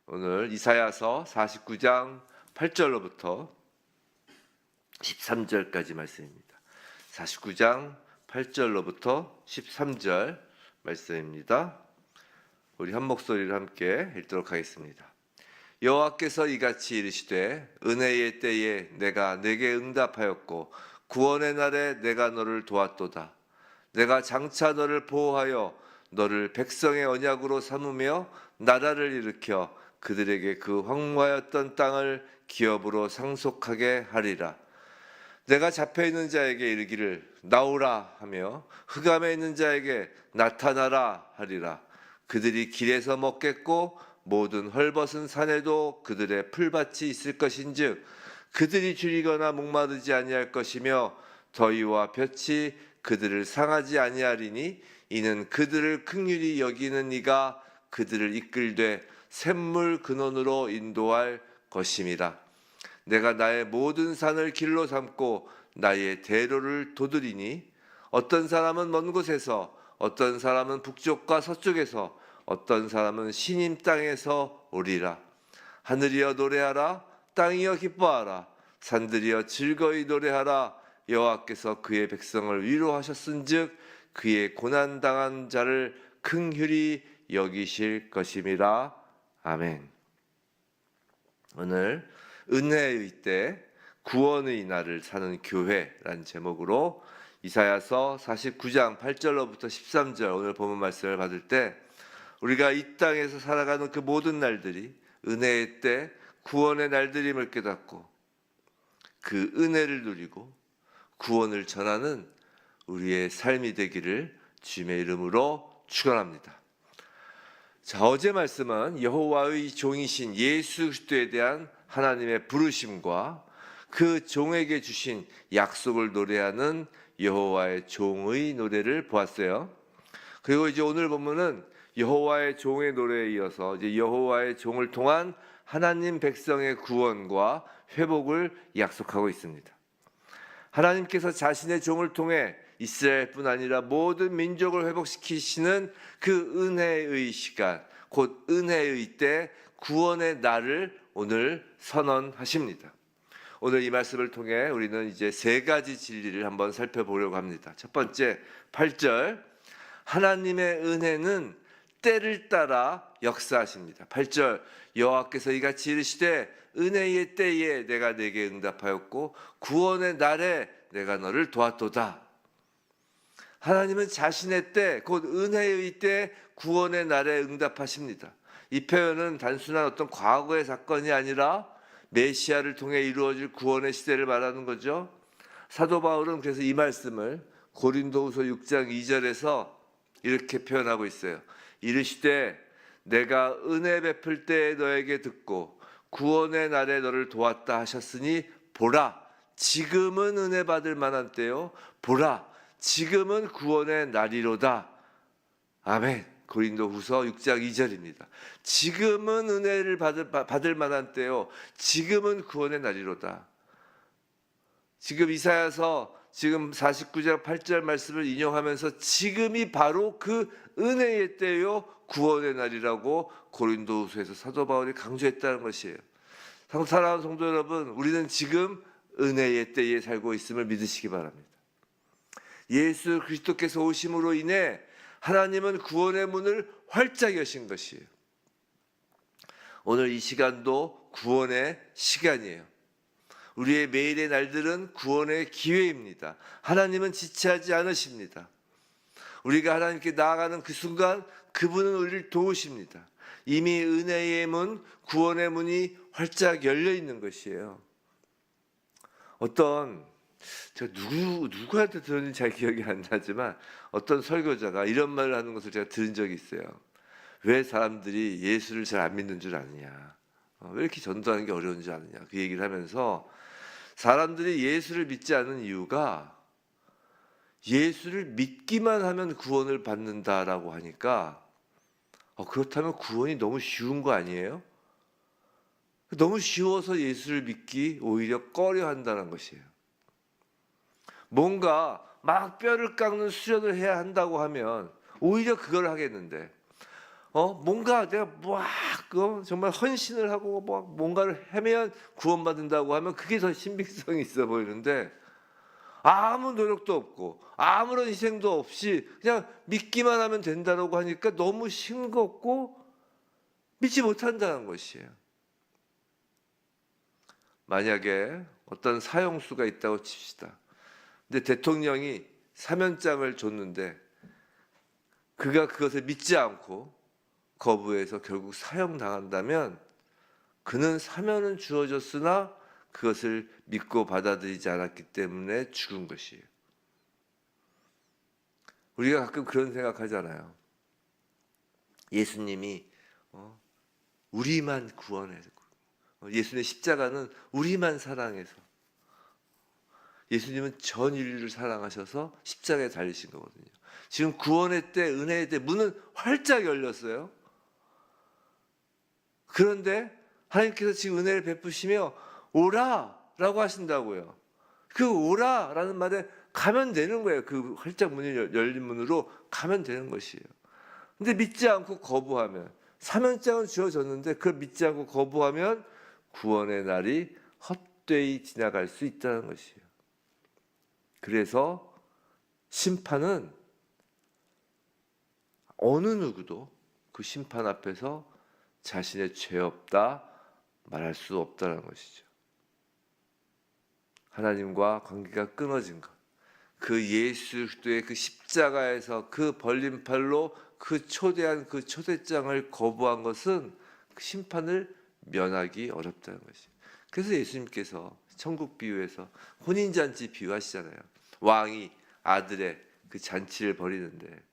오늘 이사야서 49장 8절로부터 13절까지 말씀입니다. 49장 8절로부터 13절 말씀입니다. 우리 한 목소리로 함께 읽도록 하겠습니다. 여호와께서 이같이 이르시되 은혜의 때에 내가 내게 응답하였고 구원의 날에 내가 너를 도왔도다. 내가 장차 너를 보호하여 너를 백성의 언약으로 삼으며 나라를 일으켜 그들에게 그 황무하였던 땅을 기업으로 상속하게 하리라. 내가 잡혀있는 자에게 이르기를 나오라 하며 흑암에 있는 자에게 나타나라 하리라. 그들이 길에서 먹겠고 모든 헐벗은 산에도 그들의 풀밭이 있을 것인즉 그들이 줄이거나 목마르지 아니할 것이며 더위와 볕이 그들을 상하지 아니하리니 이는 그들을 긍휼히 여기는 이가 그들을 이끌되 샘물 근원으로 인도할 것임이라. 내가 나의 모든 산을 길로 삼고 나의 대로를 도드리니 어떤 사람은 먼 곳에서 어떤 사람은 북쪽과 서쪽에서 어떤 사람은 시님 땅에서 오리라. 하늘이여 노래하라. 땅이여 기뻐하라. 산들이여 즐거이 노래하라. 여호와께서 그의 백성을 위로하셨은즉 그의 고난당한 자를 긍휼히 여기실 것임이라. 아멘. 오늘 은혜의 때 구원의 날을 사는 교회라는 제목으로 이사야서 49장 8절로부터 13절 오늘 본문 말씀을 받을 때 우리가 이 땅에서 살아가는 그 모든 날들이 은혜의 때 구원의 날들임을 깨닫고 그 은혜를 누리고 구원을 전하는 우리의 삶이 되기를 주님의 이름으로 축원합니다. 자, 어제 말씀은 여호와의 종이신 예수 그리스도에 대한 하나님의 부르심과 그 종에게 주신 약속을 노래하는 여호와의 종의 노래를 보았어요. 그리고 이제 오늘 본문은 여호와의 종의 노래에 이어서 이제 여호와의 종을 통한 하나님 백성의 구원과 회복을 약속하고 있습니다. 하나님께서 자신의 종을 통해 이스라엘뿐 아니라 모든 민족을 회복시키시는 그 은혜의 시간, 곧 은혜의 때 구원의 날을 오늘 선언하십니다. 오늘 이 말씀을 통해 우리는 이제 세 가지 진리를 한번 살펴보려고 합니다. 첫 번째, 8절. 하나님의 은혜는 때를 따라 역사하십니다. 8절. 여호와께서 이같이 이르시되 은혜의 때에 내가 네게 응답하였고 구원의 날에 내가 너를 도왔도다. 하나님은 자신의 때, 곧 은혜의 때 구원의 날에 응답하십니다. 이 표현은 단순한 어떤 과거의 사건이 아니라 메시아를 통해 이루어질 구원의 시대를 말하는 거죠. 사도 바울은 그래서 이 말씀을 고린도후서 6장 2절에서 이렇게 표현하고 있어요. 이르시되 내가 은혜 베풀 때에 너에게 듣고 구원의 날에 너를 도왔다 하셨으니 보라 지금은 은혜 받을 만한 때요 보라 지금은 구원의 날이로다. 아멘. 고린도후서 6장 2절입니다. 지금은 은혜를 받을 만한 때요 지금은 구원의 날이로다. 지금 이사야서 지금 49장 8절 말씀을 인용하면서 지금이 바로 그 은혜의 때요 구원의 날이라고 고린도후서에서 사도 바울이 강조했다는 것이에요. 사랑하는 성도 여러분, 우리는 지금 은혜의 때에 살고 있음을 믿으시기 바랍니다. 예수 그리스도께서 오심으로 인해 하나님은 구원의 문을 활짝 여신 것이에요. 오늘 이 시간도 구원의 시간이에요. 우리의 매일의 날들은 구원의 기회입니다. 하나님은 지체하지 않으십니다. 우리가 하나님께 나아가는 그 순간 그분은 우리를 도우십니다. 이미 은혜의 문, 구원의 문이 활짝 열려 있는 것이에요. 제가 누구한테 들었는지 잘 기억이 안 나지만 어떤 설교자가 이런 말을 하는 것을 제가 들은 적이 있어요. 왜 사람들이 예수를 잘 안 믿는 줄 아느냐, 왜 이렇게 전도하는 게 어려운 줄 아느냐, 그 얘기를 하면서 사람들이 예수를 믿지 않는 이유가 예수를 믿기만 하면 구원을 받는다라고 하니까 그렇다면 구원이 너무 쉬운 거 아니에요? 너무 쉬워서 예수를 믿기 오히려 꺼려 한다는 것이에요. 뭔가 막 뼈를 깎는 수련을 해야 한다고 하면 오히려 그걸 하겠는데 뭔가 내가 정말 헌신을 하고 뭔가를 하면 구원받는다고 하면 그게 더 신빙성이 있어 보이는데, 아무 노력도 없고 아무런 희생도 없이 그냥 믿기만 하면 된다고 하니까 너무 싱겁고 믿지 못한다는 것이에요. 만약에 어떤 사형수가 있다고 칩시다. 근데 대통령이 사면장을 줬는데 그가 그것을 믿지 않고 거부해서 결국 사형당한다면 그는 사면은 주어졌으나 그것을 믿고 받아들이지 않았기 때문에 죽은 것이에요. 우리가 가끔 그런 생각하잖아요. 예수님이 우리만 구원해서, 예수님의 십자가는 우리만 사랑해서, 예수님은 전 인류를 사랑하셔서 십자가에 달리신 거거든요. 지금 구원의 때, 은혜의 때 문은 활짝 열렸어요. 그런데 하나님께서 지금 은혜를 베푸시며 오라라고 하신다고요. 그 오라라는 말에 가면 되는 거예요. 그 활짝 문이 열린 문으로 가면 되는 것이에요. 근데 믿지 않고 거부하면, 사면장은 주어졌는데 그걸 믿지 않고 거부하면 구원의 날이 헛되이 지나갈 수 있다는 것이에요. 그래서 심판은 어느 누구도 그 심판 앞에서 자신의 죄 없다 말할 수 없다는 것이죠. 하나님과 관계가 끊어진 것, 그 예수 그리스도의 그 십자가에서 그 벌림팔로 그 초대한 그 초대장을 거부한 것은 그 심판을 면하기 어렵다는 것이죠. 그래서 예수님께서 천국 비유에서 혼인잔치 비유하시잖아요. 왕이 아들의 그 잔치를 벌이는데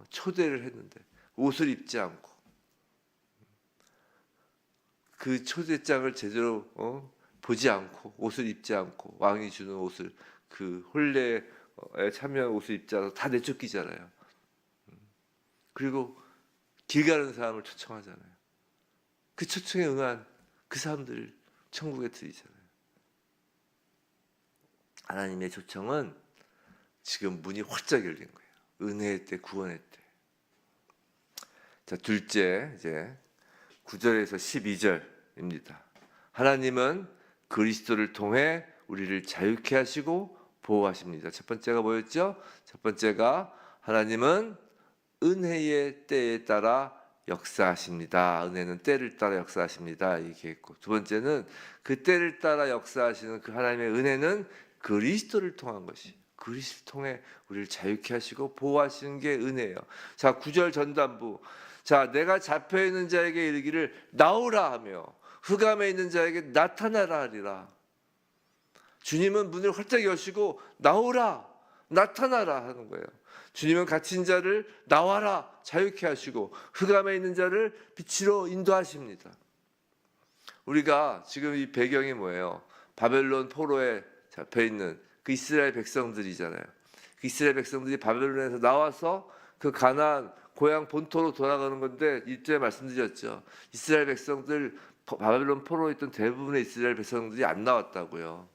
초대를 했는데 옷을 입지 않고 그 초대장을 제대로 보지 않고 옷을 입지 않고 왕이 주는 옷을, 그 혼례에 참여한 옷을 입지 않아서 다 내쫓기잖아요. 그리고 길 가는 사람을 초청하잖아요. 그 초청에 응한 그 사람들을 천국에 들이잖아요. 하나님의 초청은 지금 문이 활짝 열린 거예요. 은혜의 때, 구원의 때. 자, 둘째, 이제 9절에서 12절입니다. 하나님은 그리스도를 통해 우리를 자유케 하시고 보호하십니다. 첫 번째가 뭐였죠? 첫 번째가 하나님은 은혜의 때에 따라 역사하십니다. 은혜는 때를 따라 역사하십니다. 이렇게 했고, 두 번째는 그 때를 따라 역사하시는 그 하나님의 은혜는 그리스도를 통한 것이, 그리스도를 통해 우리를 자유케 하시고 보호하시는 게 은혜예요. 자, 9절 전단부. 자, 내가 잡혀 있는 자에게 이르기를 나오라 하며 흑암에 있는 자에게 나타나라 하리라. 주님은 문을 활짝 여시고 나오라, 나타나라 하는 거예요. 주님은 갇힌 자를 나와라 자유케 하시고 흑암에 있는 자를 빛으로 인도하십니다. 우리가 지금 이 배경이 뭐예요? 바벨론 포로에 잡혀 있는 그 이스라엘 백성들이잖아요. 그 이스라엘 백성들이 바벨론에서 나와서 그 가나안 고향 본토로 돌아가는 건데, 이때 말씀드렸죠. 이스라엘 백성들, 바벨론 포로에 있던 대부분의 이스라엘 백성들이 안 나왔다고요.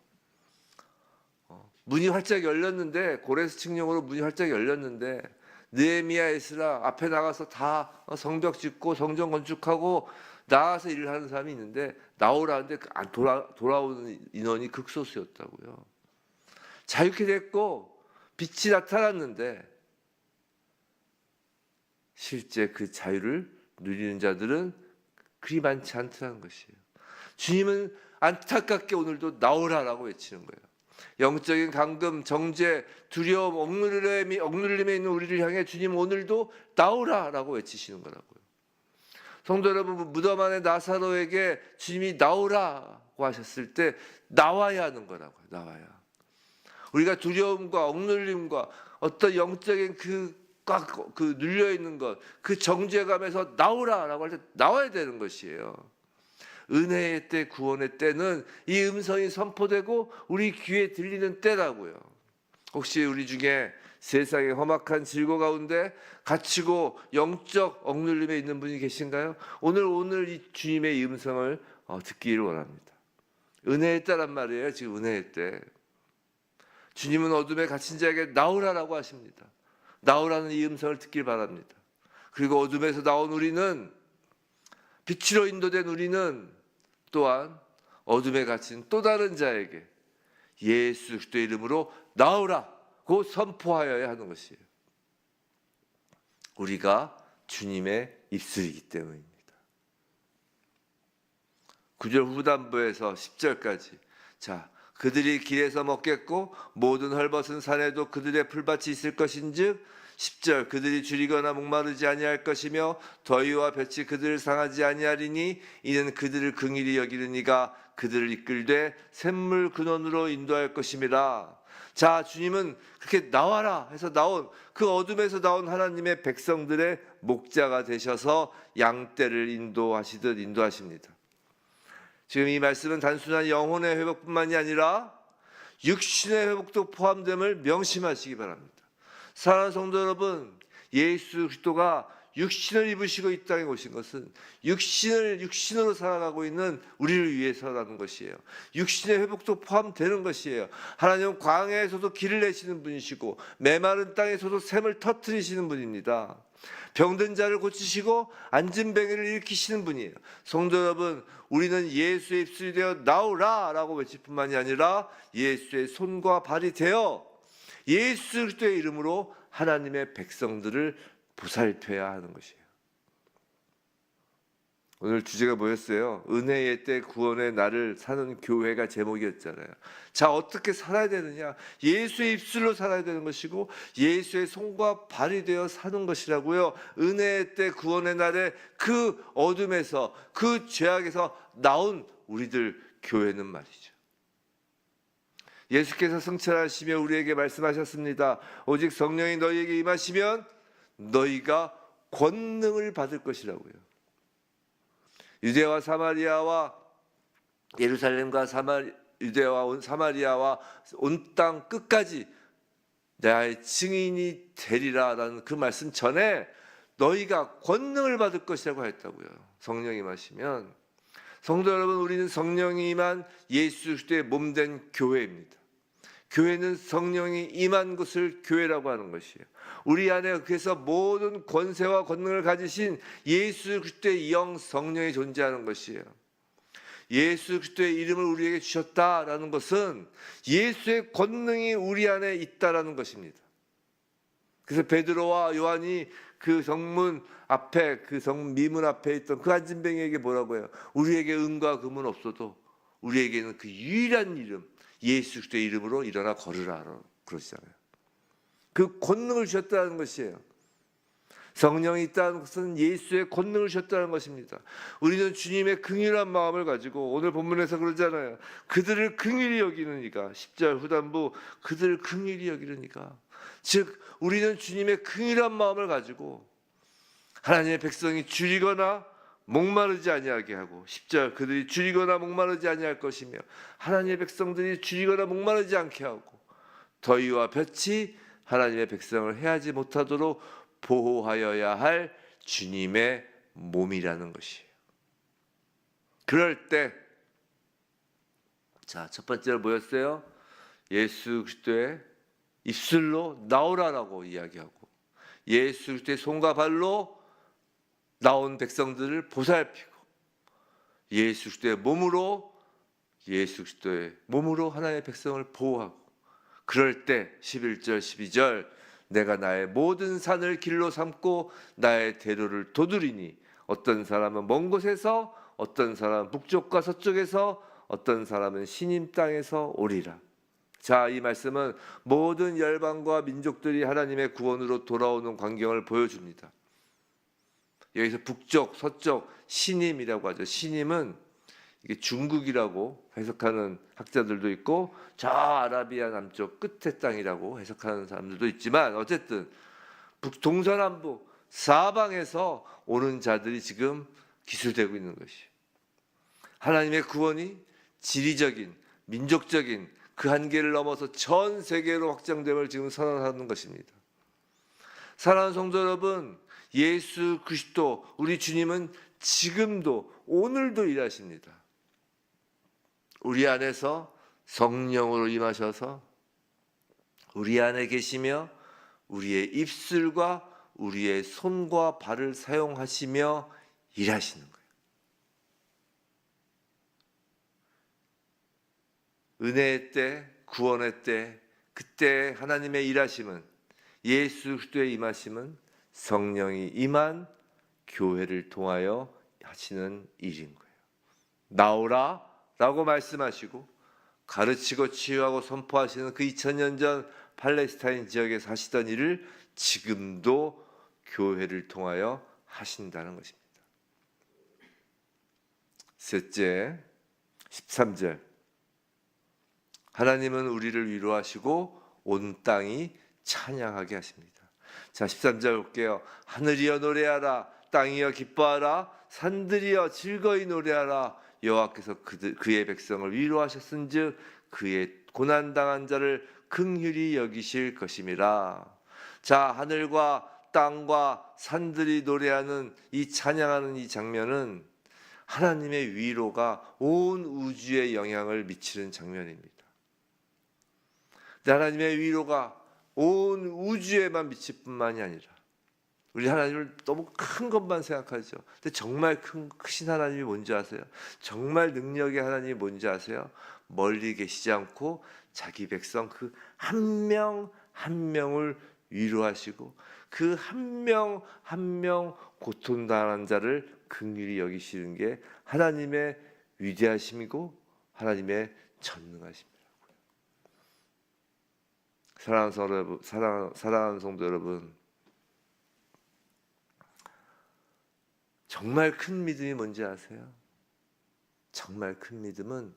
문이 활짝 열렸는데, 고레스 칙령으로 문이 활짝 열렸는데 느헤미야, 에스라 앞에 나가서 다 성벽 짓고 성전 건축하고 나가서 일을 하는 사람이 있는데 나오라는데 돌아오는 인원이 극소수였다고요. 자유케 됐고 빛이 나타났는데 실제 그 자유를 누리는 자들은 그리 많지 않다는 것이에요. 주님은 안타깝게 오늘도 나오라라고 외치는 거예요. 영적인 감금, 정죄, 두려움, 억눌림에 있는 우리를 향해 주님 오늘도 나오라라고 외치시는 거라고요. 성도 여러분, 무덤 안에 나사로에게 주님이 나오라고 하셨을 때 나와야 하는 거라고요. 나와야. 우리가 두려움과 억눌림과 어떤 영적인 그 눌려 있는 것, 그 정죄감에서 나오라라고 할 때 나와야 되는 것이에요. 은혜의 때, 구원의 때는 이 음성이 선포되고 우리 귀에 들리는 때라고요. 혹시 우리 중에 세상의 험악한 질고 가운데 갇히고 영적 억눌림에 있는 분이 계신가요? 오늘 이 주님의 이 음성을 듣기를 원합니다. 은혜의 때란 말이에요. 지금 은혜의 때. 주님은 어둠에 갇힌 자에게 나오라라고 하십니다. 나오라는 이 음성을 듣길 바랍니다. 그리고 어둠에서 나온 우리는, 빛으로 인도된 우리는 또한 어둠에 갇힌 또 다른 자에게 예수 그리스도의 이름으로 나오라고 선포하여야 하는 것이에요. 우리가 주님의 입술이기 때문입니다. 9절 후반부에서 10절까지, 자, 그들이 길에서 먹겠고 모든 헐벗은 산에도 그들의 풀밭이 있을 것인즉, 10절, 그들이 줄이거나 목마르지 아니할 것이며 더위와 볕이 그들을 상하지 아니하리니 이는 그들을 긍휼히 여기는 이가 그들을 이끌되 샘물 근원으로 인도할 것임이라. 자, 주님은 그렇게 나와라 해서 나온 그 어둠에서 나온 하나님의 백성들의 목자가 되셔서 양떼를 인도하시듯 인도하십니다. 지금 이 말씀은 단순한 영혼의 회복뿐만이 아니라 육신의 회복도 포함됨을 명심하시기 바랍니다. 사랑하는 성도 여러분, 예수 그리스도가 육신을 입으시고 이 땅에 오신 것은 육신으로 살아가고 있는 우리를 위해서라는 것이에요. 육신의 회복도 포함되는 것이에요. 하나님은 광야에서도 길을 내시는 분이시고 메마른 땅에서도 샘을 터뜨리시는 분입니다. 병든 자를 고치시고 앉은 뱅이를 일으키시는 분이에요. 성도 여러분, 우리는 예수의 입술이 되어 나오라라고 외칠 뿐만이 아니라 예수의 손과 발이 되어 예수 그리스도의 이름으로 하나님의 백성들을 보살펴야 하는 것이에요. 오늘 주제가 뭐였어요? 은혜의 때 구원의 날을 사는 교회가 제목이었잖아요. 자, 어떻게 살아야 되느냐? 예수의 입술로 살아야 되는 것이고 예수의 손과 발이 되어 사는 것이라고요. 은혜의 때 구원의 날에 그 어둠에서, 그 죄악에서 나온 우리들 교회는 말이죠. 예수께서 성찰하시며 우리에게 말씀하셨습니다. 오직 성령이 너희에게 임하시면 너희가 권능을 받을 것이라고요. 유대와 사마리아와 예루살렘과 유대와 사마리아와 온 땅 끝까지 나의 증인이 되리라라는 그 말씀 전에 너희가 권능을 받을 것이라고 했다고요. 성령이 임하시면. 성도 여러분, 우리는 성령이 임한 예수 그리스도의 몸된 교회입니다. 교회는 성령이 임한 것을 교회라고 하는 것이에요. 우리 안에 그래서 모든 권세와 권능을 가지신 예수 그리스도의 영 성령이 존재하는 것이에요. 예수 그리스도의 이름을 우리에게 주셨다라는 것은 예수의 권능이 우리 안에 있다라는 것입니다. 그래서 베드로와 요한이 그 성문 앞에, 그 성문 미문 앞에 있던 그 앉은뱅이에게 뭐라고 해요? 우리에게 은과 금은 없어도 우리에게는 그 유일한 이름, 예수 그리스도의 이름으로 일어나 걸으라 그러시잖아요. 그 권능을 주셨다는 것이에요. 성령이 있다는 것은 예수의 권능을 주셨다는 것입니다. 우리는 주님의 긍휼한 마음을 가지고 오늘 본문에서 그러잖아요. 그들을 긍휼히 여기는 이가, 10절 후반부, 그들을 긍휼히 여기는 이가. 즉 우리는 주님의 긍휼한 마음을 가지고 하나님의 백성이 줄이거나 목마르지 아니하게 하고, 10절, 그들이 줄이거나 목마르지 아니할 것이며 하나님의 백성들이 줄이거나 목마르지 않게 하고 더위와 볕이 하나님의 백성을 해하지 못하도록 보호하여야 할 주님의 몸이라는 것이에요. 그럴 때, 자, 첫 번째로 뭐였어요? 예수 그리스도의 입술로 나오라라고 이야기하고 예수 그리스도의 손과 발로 나온 백성들을 보살피고 예수 그리스도의 몸으로 하나님의 백성을 보호하고, 그럴 때 11절 12절, 내가 나의 모든 산을 길로 삼고 나의 대로를 도두리니 어떤 사람은 먼 곳에서, 어떤 사람은 북쪽과 서쪽에서, 어떤 사람은 시님 땅에서 오리라. 자, 이 말씀은 모든 열방과 민족들이 하나님의 구원으로 돌아오는 광경을 보여줍니다. 여기서 북쪽, 서쪽, 시님이라고 하죠. 시님은 이게 중국이라고 해석하는 학자들도 있고 저 아라비아 남쪽 끝의 땅이라고 해석하는 사람들도 있지만, 어쨌든 동서남북 사방에서 오는 자들이 지금 기술되고 있는 것이에요. 하나님의 구원이 지리적인, 민족적인 그 한계를 넘어서 전 세계로 확장됨을 지금 선언하는 것입니다. 사랑하는 성도 여러분, 예수 그리스도 우리 주님은 지금도 오늘도 일하십니다. 우리 안에서 성령으로 임하셔서 우리 안에 계시며 우리의 입술과 우리의 손과 발을 사용하시며 일하시는 거예요. 은혜의 때, 구원의 때, 그때 하나님의 일하심은, 예수 그리스도의 임하심은 성령이 임한 교회를 통하여 하시는 일인 거예요. 나오라 라고 말씀하시고 가르치고 치유하고 선포하시는 그 2000년 전 팔레스타인 지역에 사시던 일을 지금도 교회를 통하여 하신다는 것입니다. 셋째, 13절. 하나님은 우리를 위로하시고 온 땅이 찬양하게 하십니다. 자, 13절 볼게요. 하늘이여 노래하라, 땅이여 기뻐하라, 산들이여 즐거이 노래하라. 여호와께서 그의 백성을 위로하셨은즉 그의 고난당한 자를 긍휼히 여기실 것임이라. 자, 하늘과 땅과 산들이 노래하는 이 찬양하는 이 장면은 하나님의 위로가 온 우주에 영향을 미치는 장면입니다. 하나님의 위로가 온 우주에만 미칠 뿐만이 아니라, 우리 하나님을 너무 큰 것만 생각하죠. 근데 정말 크신 하나님이 뭔지 아세요? 정말 능력의 하나님이 뭔지 아세요? 멀리 계시지 않고 자기 백성 그 한 명 한 명을 위로하시고 그 한 명 한 명 고통당한 자를 긍휼히 여기시는 게 하나님의 위대하심이고 하나님의 전능하심이라고요. 사랑하는 성도 여러분, 정말 큰 믿음이 뭔지 아세요? 정말 큰 믿음은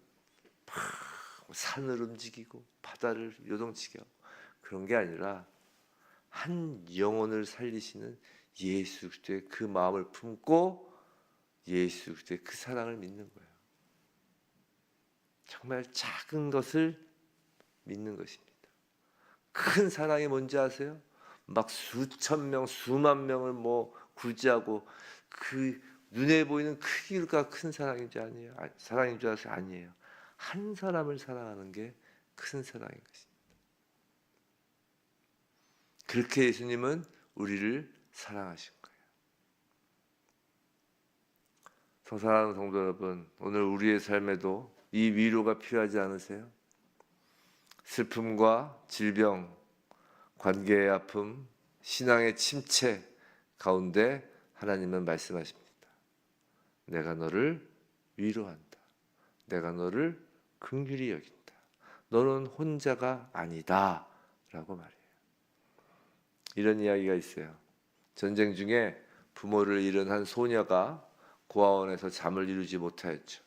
산을 움직이고 바다를 요동치게 하고 그런 게 아니라 한 영혼을 살리시는 예수 그리스도의 그 마음을 품고 예수 그리스도의 그 사랑을 믿는 거예요. 정말 작은 것을 믿는 것입니다. 큰 사랑이 뭔지 아세요? 막 수천 명, 수만 명을 구제하고 그 눈에 보이는 크기가 큰 사랑인 줄 아니에요? 사랑인 줄 아세요? 아니에요. 한 사람을 사랑하는 게 큰 사랑인 것입니다. 그렇게 예수님은 우리를 사랑하신 거예요. 사랑하는 성도 여러분, 오늘 우리의 삶에도 이 위로가 필요하지 않으세요? 슬픔과 질병, 관계의 아픔, 신앙의 침체 가운데 하나님은 말씀하십니다. 내가 너를 위로한다. 내가 너를 긍휼히 여긴다. 너는 혼자가 아니다 라고 말해요. 이런 이야기가 있어요. 전쟁 중에 부모를 잃은 한 소녀가 고아원에서 잠을 이루지 못하였죠.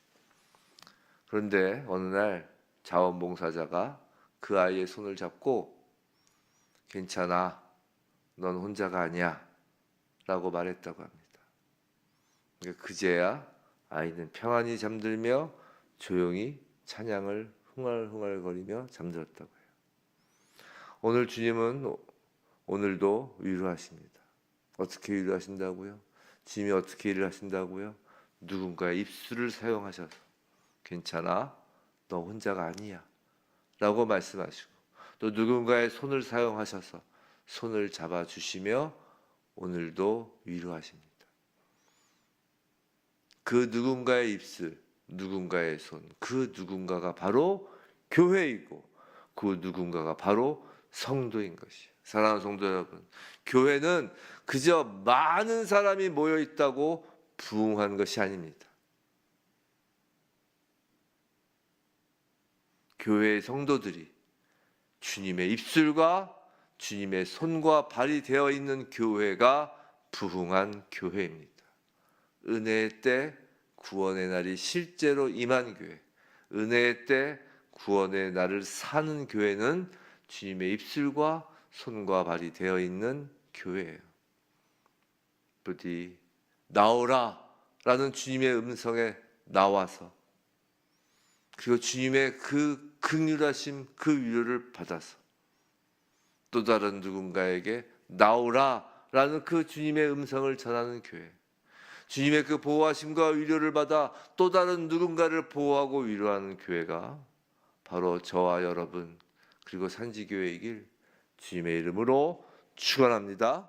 그런데 어느 날 자원봉사자가 그 아이의 손을 잡고 괜찮아, 넌 혼자가 아니야 라고 말했다고 합니다. 그제야 아이는 평안히 잠들며 조용히 찬양을 흥얼흥얼거리며 잠들었다고 해요. 오늘 주님은 오늘도 위로하십니다. 어떻게 위로하신다고요? 주님이 어떻게 일을 하신다고요? 누군가의 입술을 사용하셔서 괜찮아, 너 혼자가 아니야 라고 말씀하시고, 또 누군가의 손을 사용하셔서 손을 잡아주시며 오늘도 위로하십니다. 그 누군가의 입술, 누군가의 손, 그 누군가가 바로 교회이고 그 누군가가 바로 성도인 것이에요. 사랑하는 성도 여러분, 교회는 그저 많은 사람이 모여 있다고 부흥한 것이 아닙니다. 교회의 성도들이 주님의 입술과 주님의 손과 발이 되어 있는 교회가 부흥한 교회입니다. 은혜의 때 구원의 날이 실제로 임한 교회, 은혜의 때 구원의 날을 사는 교회는 주님의 입술과 손과 발이 되어 있는 교회예요. 부디 나오라 라는 주님의 음성에 나와서, 그리고 주님의 그 긍휼하심, 그 위로를 받아서 또 다른 누군가에게 나오라 라는 그 주님의 음성을 전하는 교회, 주님의 그 보호하심과 위로를 받아 또 다른 누군가를 보호하고 위로하는 교회가 바로 저와 여러분 그리고 산지교회이길 주님의 이름으로 축원합니다.